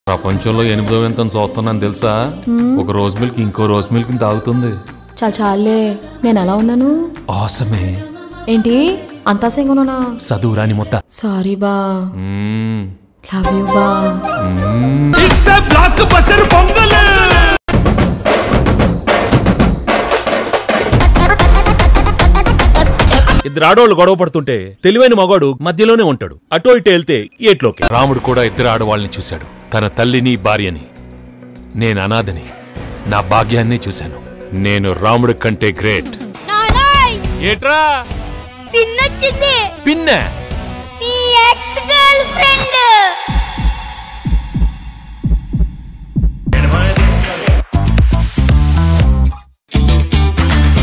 ప్రపంచంలో 8వ వింతను చూస్తున్నాను తెలుసా? ఒక రోజ్ మిల్క్ ఇంకో రోజ్ మిల్క్ తాగుతుంది. చాలే, నేను ఎలా ఉన్నాను? ఆసమే. ఏంటి అంతా సింగునా? చదువురాని మొత్త. సారీ బా. లవ్ యూ బా. ఇద్దరు ఆడవాళ్ళు గొడవ పడుతుంటే తెలివైన మగాడు మధ్యలోనే ఉంటాడు. అటో ఇటు వెళ్తే ఏట్లోకి. రాముడు కూడా ఇద్దరు ఆడవాళ్ళని చూశాడు. తన తల్లిని భార్యని. నేను అనాథని. నా భాగ్యాన్ని చూశాను. నేను రాముడి కంటే గ్రేట్. ఏట్రా పిన్నొచ్చింది. పిన్న నీ ఎక్స్ గర్ల్ ఫ్రెండ్.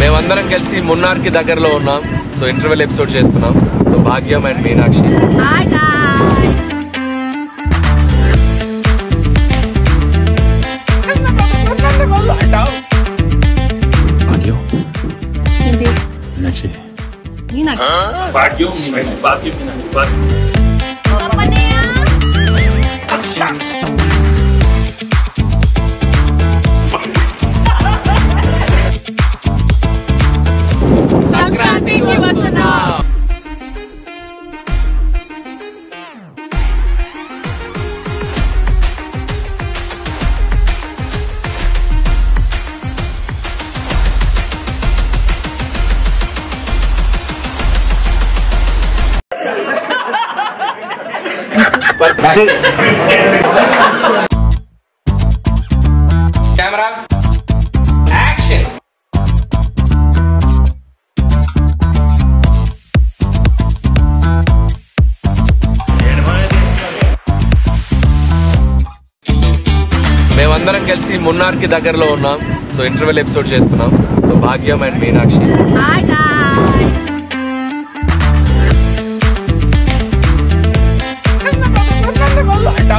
మేమందరం కలిసి మున్నార్ కి దగ్గరలో ఉన్నాం. సో ఇంటర్వెల్ ఎపిసోడ్ చేస్తున్నాం. సో భాగ్యం అండ్ మీనాక్షి. భాగ్యం ఏంటి? మీనాక్షి. భాగ్యం సంక్రాంతికి వస్తున్నా. Camera action. మేమందరం కలిసి మున్నార్ కి దగ్గరలో ఉన్నాం. సో ఇంటర్వెల్ ఎపిసోడ్ చేస్తున్నాం. సో భాగ్యం అండ్ మీనాక్షి.